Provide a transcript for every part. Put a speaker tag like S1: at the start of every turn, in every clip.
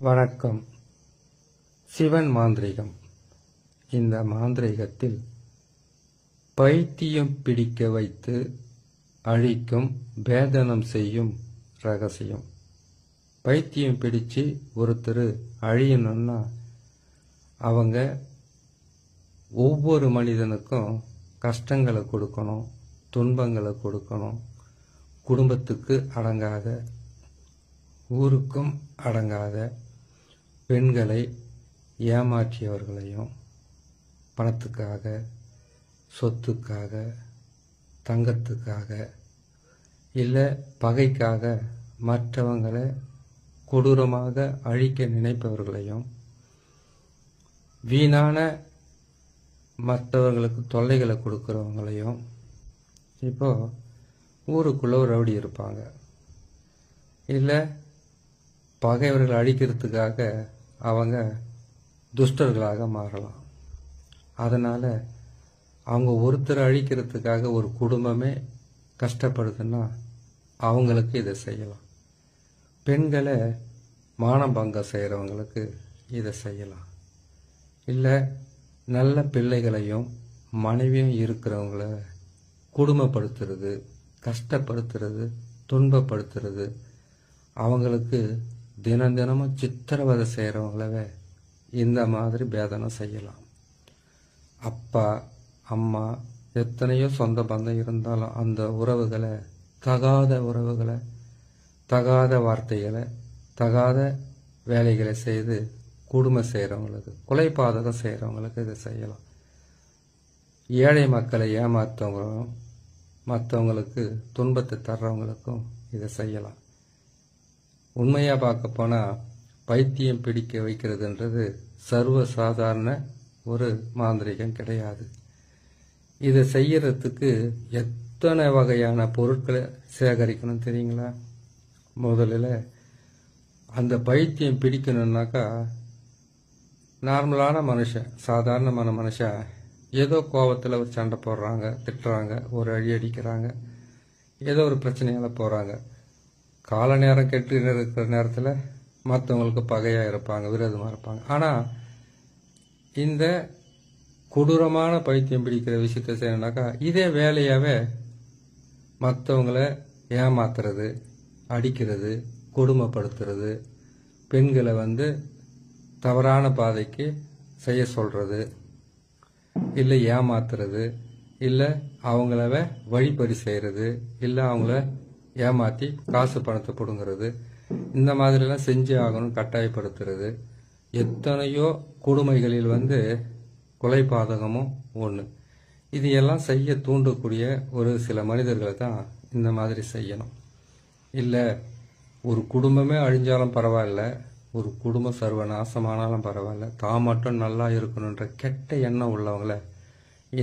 S1: வணக்கம். சிவன் மாந்திரிகம். இந்த மாந்திரிகத்தில் பைத்தியம் பிடிக்க வைத்து அழிக்கும், பேதனம் செய்யும் ரகசியம். பைத்தியம் பிடிச்சு ஒருத்தர் அழியணும்னா அவங்க ஒவ்வொரு மனிதனுக்கும் கஷ்டங்களை கொடுக்கணும், துன்பங்களை கொடுக்கணும். குடும்பத்துக்கு அடங்காத, ஊருக்கும் அடங்காத பெண்களை ஏமாற்றியவர்களையும் பணத்துக்காக, சொத்துக்காக, தங்கத்துக்காக, இல்லை பகைக்காக மற்றவங்களை கொடூரமாக அழிக்க நினைப்பவர்களையும், வீணான மற்றவர்களுக்கு தொல்லைகளை கொடுக்குறவங்களையும். இப்போ ஊருக்குள்ள ஒரு ரவுடி இருப்பாங்க, இல்லை பகைவர்களை அழிக்கிறதுக்காக அவங்க துஷ்டர்களாக மாறலாம். அதனால் அவங்க ஒருத்தர் அழிக்கிறதுக்காக ஒரு குடும்பமே கஷ்டப்படுதுன்னா அவங்களுக்கு இதை செய்யலாம். பெண்களை மானபங்கம் செய்கிறவங்களுக்கு இதை செய்யலாம். இல்லை நல்ல பிள்ளைகளையும் மனைவியும் இருக்கிறவங்கள குடும்பப்படுத்துறது, கஷ்டப்படுத்துறது, துன்பப்படுத்துறது, அவங்களுக்கு தினம் தினமும் சித்திரவதை செய்கிறவங்களவே இந்த மாதிரி பேதனம் செய்யலாம். அப்பா அம்மா எத்தனையோ சொந்த பந்தம் இருந்தாலும் அந்த உறவுகளை, தகாத உறவுகளை, தகாத வார்த்தைகளை, தகாத வேலைகளை செய்து குடும்பம் செய்கிறவங்களுக்கு, கொலைபாதகம் செய்கிறவங்களுக்கு இதை செய்யலாம். ஏழை மக்களை ஏமாற்றவங்களும் மற்றவங்களுக்கு துன்பத்தை தர்றவங்களுக்கும் இதை செய்யலாம். உண்மையாக பார்க்க போனால் பைத்தியம் பிடிக்க வைக்கிறதுன்றது சர்வ சாதாரண ஒரு மாந்திரிகம் கிடையாது. இதை செய்யறதுக்கு எத்தனை வகையான பொருட்களை சேகரிக்கணும் தெரியுங்களா? முதலில் அந்த பைத்தியம் பிடிக்கணுன்னாக்கா நார்மலான மனுஷன், சாதாரணமான மனுஷன் ஏதோ கோபத்தில் ஒரு சண்டை போடுறாங்க, திட்டுறாங்க, ஒரு அடி அடிக்கிறாங்க, ஏதோ ஒரு பிரச்சனையால் போகிறாங்க. கால நேரம் கெட்டு இருக்கிற நேரத்தில் மற்றவங்களுக்கு பகையாக இருப்பாங்க, விரோதமாக இருப்பாங்க. ஆனால் இந்த கொடூரமான பைத்தியம் பிடிக்கிற விஷயத்த செய்யணும்னாக்கா இதே வேலையாகவே மற்றவங்களை ஏமாத்துறது, அடிக்கிறது, கொடுமைப்படுத்துறது, பெண்களை தவறான பாதைக்கு செய்ய சொல்கிறது, இல்லை ஏமாத்துறது, இல்லை அவங்கள வழிப்பறி செய்கிறது, இல்லை அவங்கள ஏமாற்றி காசு பணத்தை பிடுங்கிறது, இந்த மாதிரிலாம் செஞ்சு ஆகணும் கட்டாயப்படுத்துறது. எத்தனையோ கொடுமைகளில் கொலைபாதகமும் ஒன்று. இது எல்லாம் செய்ய தூண்டக்கூடிய ஒரு சில மனிதர்களை தான் இந்த மாதிரி செய்யணும். இல்லை ஒரு குடும்பமே அழிஞ்சாலும் பரவாயில்ல, ஒரு குடும்பம் சர்வநாசமானாலும் பரவாயில்ல, தான் மட்டும் நல்லா இருக்கணுன்ற கெட்ட எண்ணம் உள்ளவங்களை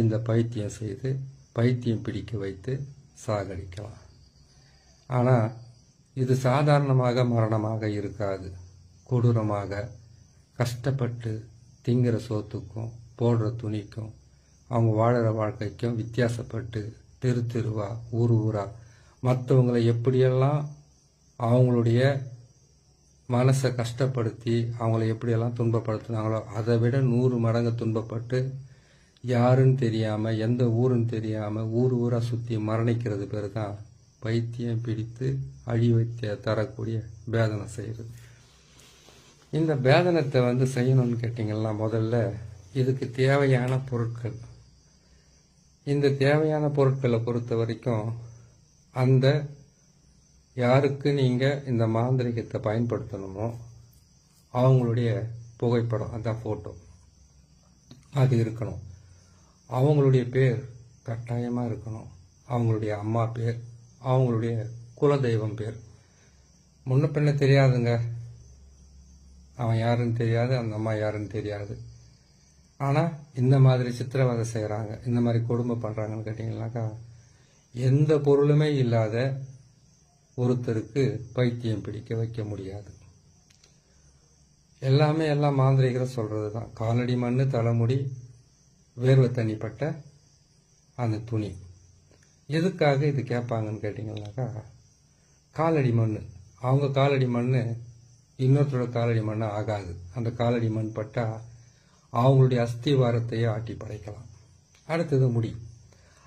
S1: இந்த பைத்தியம் செய்து பைத்தியம் பிடிக்க வைத்து சாகடிக்கலாம். ஆனால் இது சாதாரணமாக மரணமாக இருக்காது. கொடூரமாக கஷ்டப்பட்டு திங்கிற சோத்துக்கும் போடுற துணிக்கும் அவங்க வாழற வாழ்க்கைக்கும் வித்தியாசப்பட்டு தெரு தெருவா, ஊர் ஊரா மற்றவங்களை எப்படியெல்லாம் அவங்களுடைய மனசை கஷ்டப்படுத்தி அவங்கள எப்படியெல்லாம் துன்பப்படுத்துனாங்களோ அதை விட 100 மடங்கு துன்பப்பட்டு யாருன்னு தெரியாமல், எந்த ஊருன்னு தெரியாமல் ஊர் ஊராக சுற்றி மரணிக்கிறது பேர் தான் பைத்தியம் பிடித்து அழிவத்தை தரக்கூடிய பேதனம் செய்கிறது. இந்த பேதனத்தை செய்யணும்னு கேட்டிங்கன்னா முதல்ல இதுக்கு தேவையான பொருட்கள். இந்த தேவையான பொருட்களை பொறுத்த வரைக்கும் அந்த யாருக்கு நீங்கள் இந்த மாந்திரிகத்தை பயன்படுத்தணுமோ அவங்களுடைய புகைப்படம், அந்த ஃபோட்டோ அது இருக்கணும். அவங்களுடைய பேர் கட்டாயமாக இருக்கணும். அவங்களுடைய அம்மா பேர், அவங்களுடைய குலதெய்வம் பேர். முன்ன பின்ன தெரியாதுங்க, அவன் யாருன்னு தெரியாது, அந்த அம்மா யாருன்னு தெரியாது. ஆனால் இந்த மாதிரி சித்திரவதை செய்கிறாங்க, இந்த மாதிரி கொடுமை பண்ணுறாங்கன்னு கேட்டிங்கன்னாக்கா எந்த பொருளுமே இல்லாத ஒருத்தருக்கு பைத்தியம் பிடிக்க வைக்க முடியாது. எல்லாம் மாந்திரிகரை சொல்கிறது தான். காலடி மண், தலைமுடி, வேர்வை தண்ணிப்பட்ட அந்த துணி. எதுக்காக இது கேட்பாங்கன்னு கேட்டிங்கன்னாக்கா காலடி மண், அவங்க காலடி மண் இன்னொருத்தரோட காலடி மண் ஆகாது. அந்த காலடி மண் பட்டா அவங்களுடைய அஸ்திவாரத்தையே ஆட்டி படைக்கலாம். அடுத்தது முடி.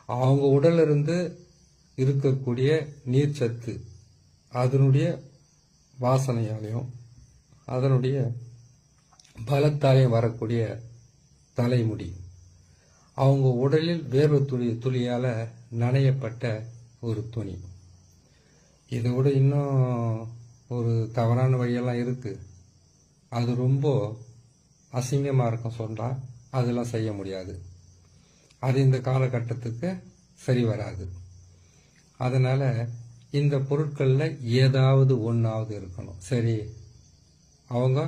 S1: அவங்க உடலிருந்து இருக்கக்கூடிய நீர்ச்சத்து அதனுடைய வாசனையாலையும் அதனுடைய பலத்தாலையும் வரக்கூடிய தலைமுடி, அவங்க உடலில் வேர்வை துளியால் நனையப்பட்ட ஒரு துணி. இதை விட இன்னும் ஒரு தவறான வழியெல்லாம் இருக்குது. அது ரொம்ப அசிங்கமாக இருக்கும் சொன்னால் அதெல்லாம் செய்ய முடியாது. அது இந்த காலகட்டத்துக்கு சரி வராது. அதனால் இந்த பொருட்களில் ஏதாவது ஒன்றாவது இருக்கணும். சரி, அவங்க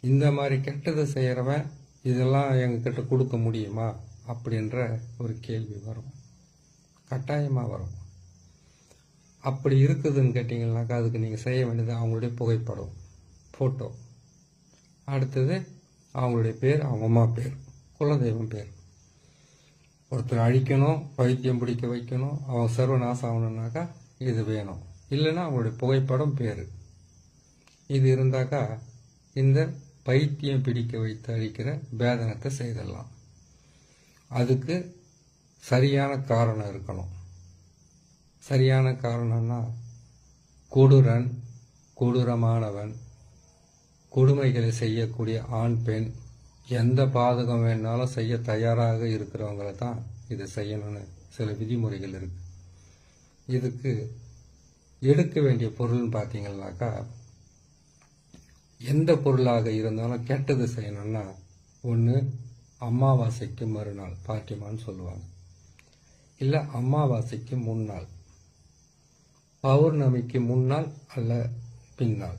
S1: இந்த மாதிரி கெட்டதை செய்கிறவன் இதெல்லாம் எங்ககிட்ட கொடுக்க முடியுமா அப்படின்ற ஒரு கேள்வி வரும், கட்டாயமாக வரும். அப்படி இருக்குதுன்னு கேட்டிங்கன்னாக்கா அதுக்கு நீங்கள் செய்ய வேண்டியது அவங்களுடைய புகைப்படம், ஃபோட்டோ, அடுத்தது அவங்களுடைய பேர், அவங்க அம்மா பேர், குலதெய்வம் பேர். ஒருத்தர் அழிக்கணும், பைத்தியம் பிடிக்க வைக்கணும், அவங்க சர்வநாசம் ஆகணுன்னாக்கா இது வேணும். இல்லைன்னா அவங்களுடைய புகைப்படம், பேர், இது இருந்தாக்கா இந்த பைத்தியம் பிடிக்க வைத்து அழிக்கிற பேதனத்தை செய்திடலாம். அதுக்கு சரியான காரணம் இருக்கணும். சரியான காரணம்னா கொடூரன், கொடூரமானவன், கொடுமைகளை செய்யக்கூடிய ஆண் பெண் எந்த பாதகம் வேணாலும் செய்ய தயாராக இருக்கிறவங்கள தான் இதை செய்யணும்னு சில விதிமுறைகள் இருக்கு. இதுக்கு எடுக்க வேண்டிய பொருள்னு பார்த்தீங்கன்னாக்கா எந்த பொருளாக இருந்தாலும் கெட்டது செய்யணும்னா ஒன்று அமாவாசைக்கு மறுநாள் பாட்டிமான்னு சொல்லுவாங்க, இல்லை அமாவாசைக்கு முன்னாள், பௌர்ணமிக்கு முன்னாள் அல்ல பின்னால்,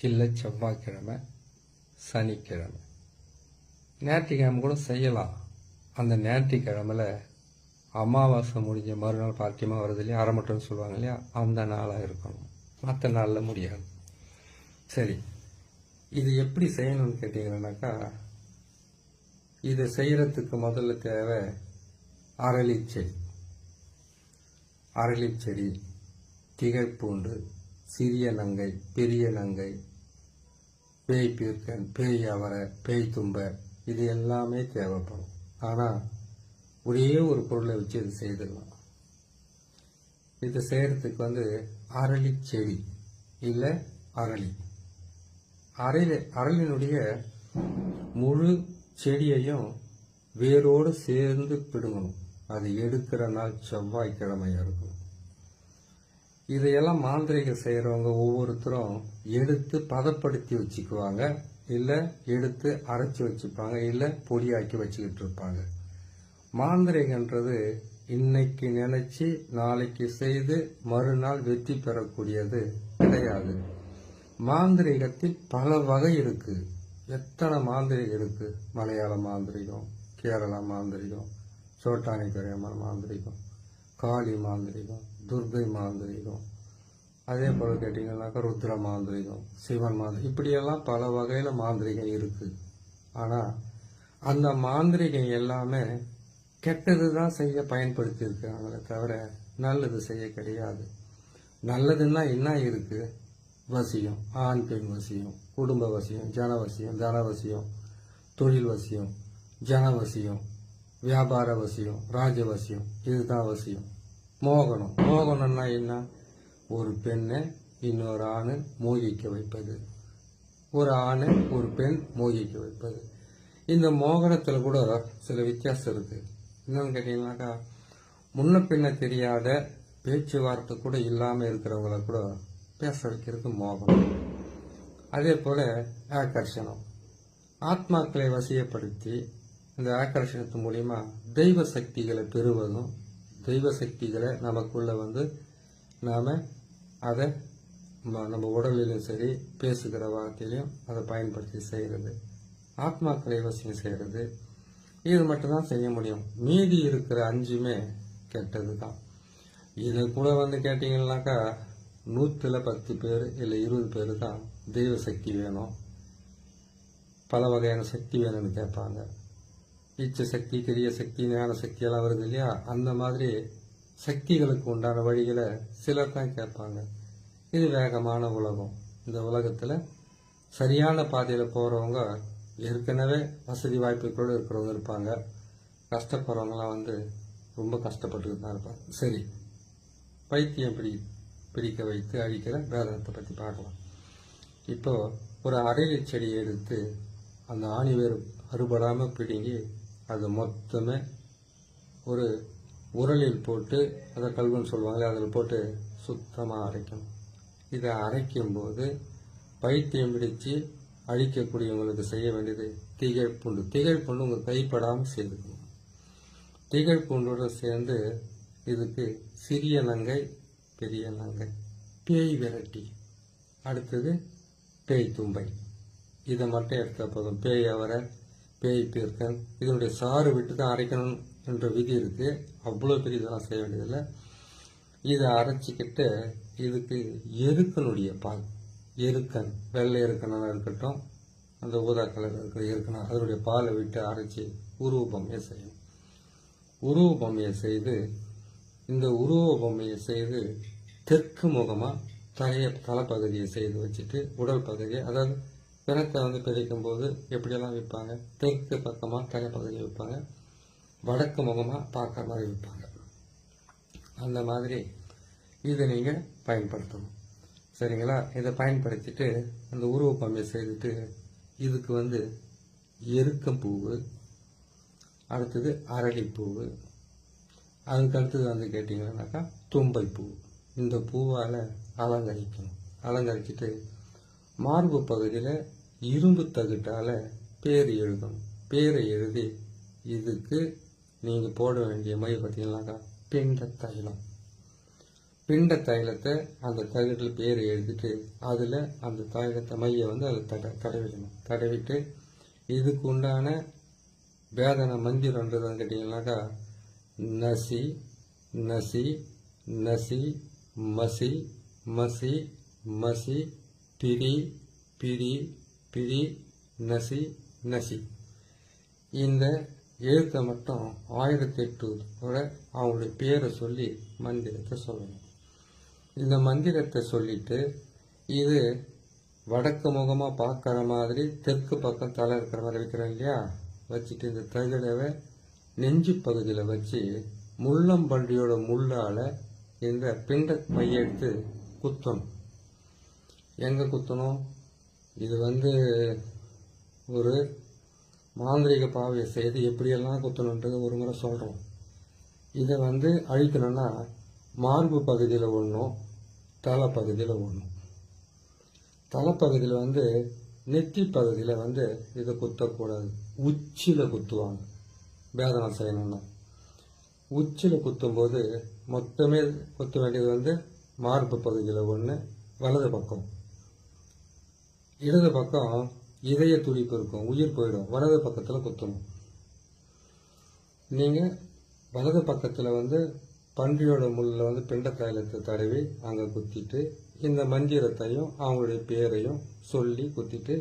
S1: இல்லை செவ்வாய்க்கிழமை, சனிக்கிழமை, ஞாயிற்றுக்கிழமை கூட செய்யலாம். அந்த ஞாயிற்றுக்கிழமையில் அமாவாசை முடிஞ்ச மறுநாள் பாட்டிமா வருது இல்லையா, அரைமட்டம்னு சொல்லுவாங்க இல்லையா, அந்த நாளாக இருக்கணும். மற்ற நாளில் முடியாது. சரி, இது எப்படி செய்யணும்னு கேட்டீங்கன்னாக்கா இதை செய்யறதுக்கு முதல்ல தேவை அரளிச்செடி. அரளிச்செடி, திகைப்பூண்டு, சிறிய நங்கை, பெரிய நங்கை, பேய் பீர்க்கன், பேய் அவரை, பேய் தும்பை, இது எல்லாமே தேவைப்படும். ஆனால் ஒரே ஒரு பொருளை வச்சு இது செய்திடலாம். இது செய்யறதுக்கு அரளி செடி இல்லை அரளி, அரளினுடைய முழு செடியையும் வேரோடு சேர்ந்து பிடுங்கணும். அது எடுக்கிற நாள் செவ்வாய்க்கிழமையா இருக்கணும். இதையெல்லாம் மாந்திரிகம் செய்கிறவங்க ஒவ்வொருத்தரும் எடுத்து பதப்படுத்தி வச்சுக்குவாங்க, இல்லை எடுத்து அரைச்சி வச்சுப்பாங்க, இல்லை பொடியாக்கி வச்சுக்கிட்டு இருப்பாங்க. மாந்திரிகன்றது இன்னைக்கு நினைச்சு நாளைக்கு செய்து மறுநாள் வெற்றி பெறக்கூடியது கிடையாது. மாந்திரிகத்தில் பல வகை இருக்கு. எத்தனை மாந்திரிகம் இருக்கு. மலையாள மாந்திரிகம், கேரளா மாந்திரிகம், சோட்டானிக்கரையம்மன் மாந்திரிகம், காளி மாந்திரிகம், துர்கை மாந்திரிகம், அதே போல் கேட்டிங்கன்னாக்கா ருத்ர மாந்திரிகம், சிவன் மாந்திரிகம், இப்படியெல்லாம் பல வகையில் மாந்திரிகம் இருக்கு. ஆனால் அந்த மாந்திரிகம் எல்லாமே கெட்டது தான் செய்ய பயன்படுத்தி இருக்காங்களே தவிர நல்லது செய்ய கிடையாது. நல்லதுன்னா என்ன இருக்கு? வசியம், ஆண் பெண் வசியம், குடும்ப வசியம், ஜனவசியம், தனவசியம், தொழில் வசியம், ஜனவசியம், வியாபார வசியம், ராஜவசியம், இதுதான் வசியம். மோகனம், மோகனம்னா என்ன? ஒரு பெண்ணை இன்னொரு ஆணு மோகிக்க வைப்பது, ஒரு ஆணை ஒரு பெண் மோகிக்க வைப்பது. இந்த மோகனத்தில் கூட சில வித்தியாசம் இருக்கு. என்னன்னு கேட்டீங்கன்னாக்கா முன்ன பின்ன தெரியாத பேச்சுவார்த்தை கூட இல்லாமல் இருக்கிறவங்கள கூட பேச வைக்கிறது மோகனம். அதே போல ஆகர்ஷணம், ஆத்மாக்களை வசியப்படுத்தி இந்த ஆகர்ஷணத்து மூலியமா தெய்வ சக்திகளை பெறுவதும், தெய்வ சக்திகளை நமக்குள்ள நாம அதை நம்ம உடலிலும் சரி பேசுகிற வார்த்தையிலையும் அதை பயன்படுத்தி செய்கிறது, ஆத்மாக்களை வசியம் செய்கிறது. இது மட்டும்தான் செய்ய முடியும். மீதி இருக்கிற 5மே கெட்டது தான். இதை கூட கேட்டீங்கன்னாக்கா 100ல் 10 பேர் இல்லை 20 பேர் தான் தெய்வ சக்தி வேணும், பல வகையான சக்தி வேணும்னு கேட்பாங்க. இச்ச சக்தி, கிரிய சக்தி, ஞான சக்தி எல்லாம் வருது இல்லையா, அந்த மாதிரி சக்திகளுக்கு உண்டான வழிகளை சிலர் தான் கேட்பாங்க. இது வேகமான உலகம், இந்த உலகத்தில் சரியான பாதையில் போகிறவங்க ஏற்கனவே வசதி வாய்ப்புகளோடு இருக்கிறவங்க இருப்பாங்க. கஷ்டப்படுறவங்களாம் ரொம்ப கஷ்டப்பட்டுக்கிட்டு தான் இருப்பாங்க. சரி, பைத்தியம் பிடிக்க வைத்து அழிக்கிற வேதனத்தை பற்றி பார்க்கலாம். இப்போ ஒரு அரைலை செடியை எடுத்து அந்த ஆணி வேறு அறுபடாமல் பிடுங்கி அது மொத்தமே ஒரு உரலில் போட்டு, அதை கல்வன்னு சொல்லுவாங்களே, அதில் போட்டு சுத்தமாக அரைக்கணும். இதை அரைக்கும்போது பைத்தியம் பிடிச்சு அழிக்கக்கூடியவங்களுக்கு செய்ய வேண்டியது திகழ்பூண்டு. திகழ்பூண்டு உங்கள் கைப்படாமல் சேர்த்துக்கணும். திகழ்பூண்டோடு சேர்ந்து இதுக்கு சிறிய நங்கை, பெரிய நங்கை, பேய் விரட்டி, அடுத்தது பேய் தும்பை, இதை மட்டும் எடுத்த போதும். பேய் அவரை, பேய் பீர்க்கன், இதனுடைய சாறு விட்டு தான் அரைக்கணும் என்ற விதி இருக்கு. அவ்வளோ பெரிய இதெல்லாம் செய்ய வேண்டியதில்லை. இதை அரைச்சிக்கிட்டு இதுக்கு எருக்கனுடைய பால், எருக்கன், வெள்ளை எருக்கனாக இருக்கட்டும், அந்த ஊதா கலர் இருக்கிற எருக்கனா, அதனுடைய பாலை விட்டு அரைச்சி உருவ பொம்மையை செய்யணும். உருவ பொம்மையை செய்து, இந்த உருவ பொம்மையை செய்து தெற்கு முகமாக தலைப்பகுதியை செய்து வச்சுட்டு, உடல் பகுதியை, அதாவது பிணத்தை பிரிக்கும் போது எப்படியெல்லாம் வைப்பாங்க, தெற்கு பக்கமாக தலைப்பகுதியை வைப்பாங்க, வடக்கு முகமாக பார்க்குற மாதிரி வைப்பாங்க. அந்த மாதிரி இதை நீங்கள் பயன்படுத்தணும். சரிங்களா? இதை பயன்படுத்திட்டு அந்த உருவ பொம்மையை செய்துட்டு இதுக்கு எருக்கம்பூவு, அடுத்தது அரளிப்பூவு, அதுக்கு அடுத்தது கேட்டிங்கன்னாக்கா தும்பை பூ. இந்த பூவால் அலங்கரிக்கணும். அலங்கரிச்சுட்டு மார்பு பகுதியில் இரும்பு தகுட்டால் பேர் எழுதணும். பேரை எழுதி இதுக்கு நீங்கள் போட வேண்டிய மை பார்த்தீங்கன்னாக்கா பிண்ட தைலம். பிண்ட தைலத்தை அந்த தகுட்டில் பேரை எழுதிட்டு அதில் அந்த தைலத்தை மையை அதில் தடவிடணும். தடவிட்டு இதுக்கு உண்டான வேதனை மந்திரன்றதுன்னு கேட்டிங்கன்னாக்கா நசி நசி நசி மசி மசி மசி பிரி பிரி பிரி நசி நசி. இந்த எழுத்தை மட்டும் 1008 முறை அவங்களுடைய பேரை சொல்லி மந்திரத்தை சொல்லணும். இந்த மந்திரத்தை சொல்லிட்டு இது வடக்கு முகமாக பார்க்குற மாதிரி தெற்கு பக்கம் தலை இருக்கிற மாதிரி வைக்கிறோம் இல்லையா, வச்சுட்டு இந்த தகடவை நெஞ்சு பகுதியில் வச்சு முள்ளம்பன்றியோட முள்ளால் இந்த பிண்ட மையை எடுத்து குத்தணும். எங்கே குத்தணும்? இது ஒரு மாந்திரிக பாவையை செய்து எப்படியெல்லாம் குத்தணுன்றது ஒரு முறை சொல்கிறோம். இதை அழிக்கணும்னா மார்பு பகுதியில் ஒன்றும், தலைப்பகுதியில் ஒன்றும். தலைப்பகுதியில் நெத்தி பகுதியில் இதை குத்தக்கூடாது. உச்சியில் குத்துவாங்க வேதனை செய்யணும்னா. உச்சியில் குத்தும்போது மொத்தமே குத்த வேண்டியது மார்பு பகுதியில் ஒன்று, வலது பக்கம். இடது பக்கம் இதய துடிப்பு இருக்கும், உயிர் போயிடும். வலது பக்கத்தில் குத்தணும். நீங்கள் வலது பக்கத்தில் பன்றியோட முள்ளில் பிண்ட தைலத்தை தடவி அங்கே குத்திட்டு இந்த மந்திரத்தையும் அவங்களுடைய பேரையும் சொல்லி குத்திட்டு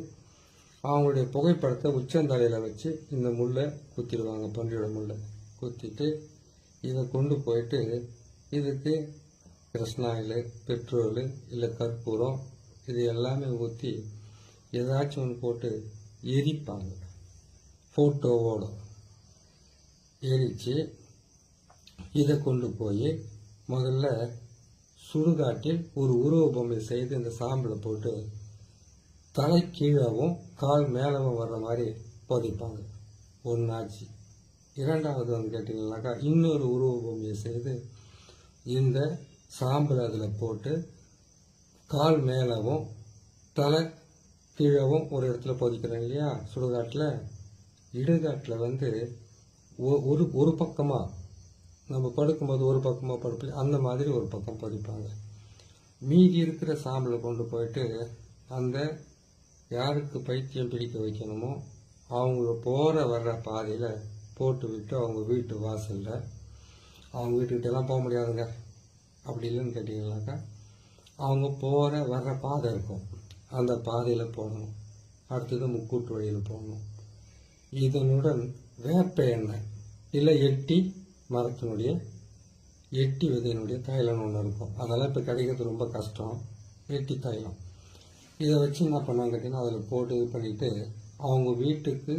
S1: அவங்களுடைய புகைப்படத்தை உச்சந்தலையில் வச்சு இந்த முள்ளை குத்திடுவாங்க. பன்றியோட முள்ளை குத்திட்டு இதை கொண்டு போயிட்டு இதுக்கு கிருஷ்ணாயில், பெட்ரோல் இல்லை கற்பூரம் இது எல்லாமே ஊற்றி ஏதாச்சும் ஒன்று போட்டு எரிப்பாங்க. ஃபோட்டோவோடு எரித்து இதை கொண்டு போய் முதல்ல சுடுகாட்டில் ஒரு உருவ பொம்மை செய்து இந்த சாம்பலை போட்டு தலை கீழவும் கால் மேலவும் வர்ற மாதிரி புதைப்பாங்க. ஒன்றாச்சு. இரண்டாவது கேட்டிங்கன்னாக்கா இன்னொரு உருவ பொம்மையை செய்து இந்த சாம்பல் அதில் போட்டு கால் மேலவும் தலை கீழவும் ஒரு இடத்துல புதைக்கிறோம் இல்லையா சுடுகாட்டில். இடுகாட்டில் ஒரு பக்கமாக நம்ம படுக்கும்போது ஒரு பக்கமாக படுப்போம், அந்த மாதிரி ஒரு பக்கம் பதிப்பாங்க. மீதி இருக்கிற சாம்பலை கொண்டு போயிட்டு அந்த யாருக்கு பைத்தியம் பிடிக்க வைக்கணுமோ அவங்க போகிற வர்ற பாதையில் போட்டு விட்டு அவங்க வீட்டு வாசலில், அவங்க வீட்டுக்கிட்டலாம் போக முடியாதுங்க அப்படி இல்லைன்னு கேட்டிங்கனாக்கா அவங்க போகிற வர்ற பாதை இருக்கும், அந்த பாதையில் போகணும். அடுத்தது முக்கூட்டு வழியில் போகணும். இதனுடன் வேப்ப எண்ணெய் இல்லை எட்டி மரத்தினுடைய எட்டி விதையினுடைய தைலம் ஒன்று இருக்கும். அதெல்லாம் இப்போ கிடைக்கிறது ரொம்ப கஷ்டம். எட்டி தைலம் இதை வச்சு என்ன பண்ணாங்க கேட்டிங்கன்னா அதில் போட்டு இது பண்ணிட்டு அவங்க வீட்டுக்கு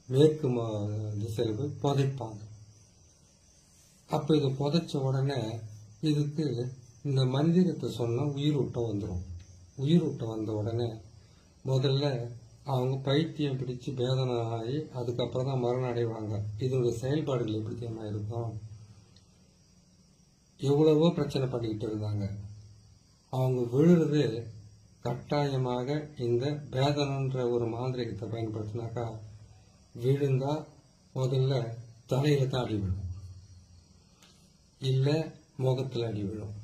S1: மேற்கு திசையில் போய் புதைப்பாங்க. அப்போ இதை புதைச்ச உடனே இதுக்கு இந்த மந்திரத்தை சொன்னால் உயிரூட்டம் வந்துடும். உயிரூட்டம் வந்த உடனே முதல்ல அவங்க பைத்தியம் பிடிச்சு வேதனை ஆகி அதுக்கப்புறம் தான் மரணம் அடைவாங்க. இதோட செயல்பாடுகள் எப்படி தெரியுமா இருக்கும்? எவ்வளவோ பிரச்சனை பண்ணிக்கிட்டு இருந்தாங்க. அவங்க விழுறது கட்டாயமாக இந்த வேதனன்ற ஒரு மாந்திரிகத்தை பயன்படுத்தினாக்கா விழுந்தா முதல்ல தலையில தான் அடி விழும், இல்லை முகத்தில் அடி விழும்,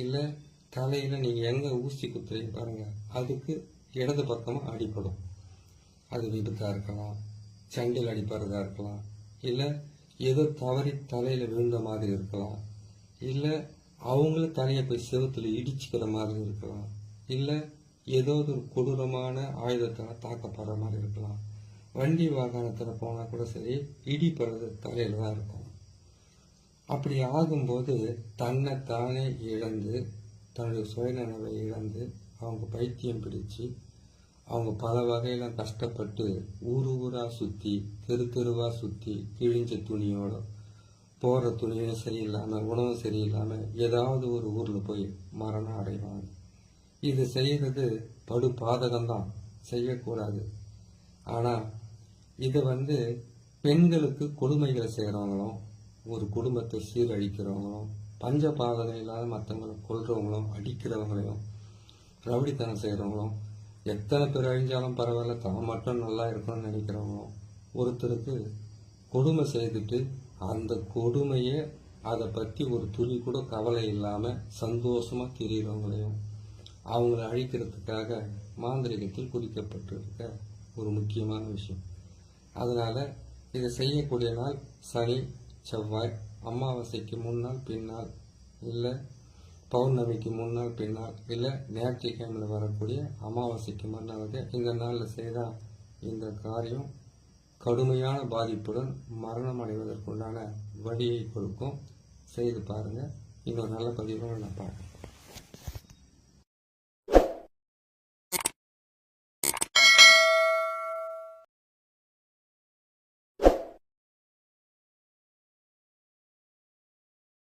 S1: இல்லை தலையில் நீங்கள் எங்கே ஊசி குத்துறீங்க பாருங்க அதுக்கு இடது பக்கமாக அடிப்படும். அது விபத்தாக இருக்கலாம், சண்டில் அடிப்படுறதா இருக்கலாம், இல்லை ஏதோ தவறி தலையில் விழுந்த மாதிரி இருக்கலாம், இல்லை அவங்களும் தலையை போய் செவத்தில் இடிச்சுக்கிற மாதிரி இருக்கலாம், இல்லை ஏதோ ஒரு கொடூரமான ஆயுதத்தால் தாக்கப்படுற மாதிரி இருக்கலாம். வண்டி வாகனத்தில் போனால் கூட சரி இடிப்படுறது தலையில் தான் இருக்கும். அப்படி ஆகும்போது தன்னை தானே இழந்து தன்னுடைய சுயநினைவை இழந்து அவங்க பைத்தியம் பிடிச்சு அவங்க பல வகையில் கஷ்டப்பட்டு ஊராக சுற்றி தெருவாக சுற்றி கிழிஞ்ச துணியோட போகிற துணியும் சரியில்லாமல் உணவும் சரியில்லாமல் ஏதாவது ஒரு ஊரில் போய் மரணம் அடைவாங்க. இது செய்கிறது படு பாதகம்தான், செய்யக்கூடாது. ஆனால் இதை பெண்களுக்கு கொடுமைகளை செய்கிறவங்களும் ஒரு குடும்பத்தை சீரழிக்கிறவங்களும் பஞ்ச பாதகம் இல்லாத மற்றவங்களை கொல்றவங்களும் அடிக்கிறவங்களையும் ரவுடித்தனம் செய்கிறவங்களும் எத்தனை பேர் அழிஞ்சாலும் பரவாயில்ல தான் மட்டும் நல்லா இருக்கணும்னு நினைக்கிறவங்களும் ஒருத்தருக்கு கொடுமை செய்துட்டு அந்த கொடுமையை அதை பற்றி ஒரு துளி கூட கவலை இல்லாமல் சந்தோஷமாக திரிகிறவங்களையும் அவங்கள அழிக்கிறதுக்காக மாந்திரிகத்தில் குறிக்கப்பட்டிருக்க ஒரு முக்கியமான விஷயம். அதனால் இதை செய்யக்கூடிய நாள் சனி, செவ்வாய், அமாவாசைக்கு முன்னால் பின்னால், இல்லை பௌர்ணமிக்கு முன்னால் பின்னால், இல்லை ஞாயிற்றுக்கிழமையில் வரக்கூடிய அமாவாசைக்கு மறுநாள். இந்த நாளில் செய்தால் இந்த காரியம் கடுமையான பாதிப்புடன் மரணம் அடைவதற்குண்டான வழியை கொடுக்கும். செய்து பாருங்கள். இன்னொரு நல்ல பதிவோடு நான் பார்க்குறேன்.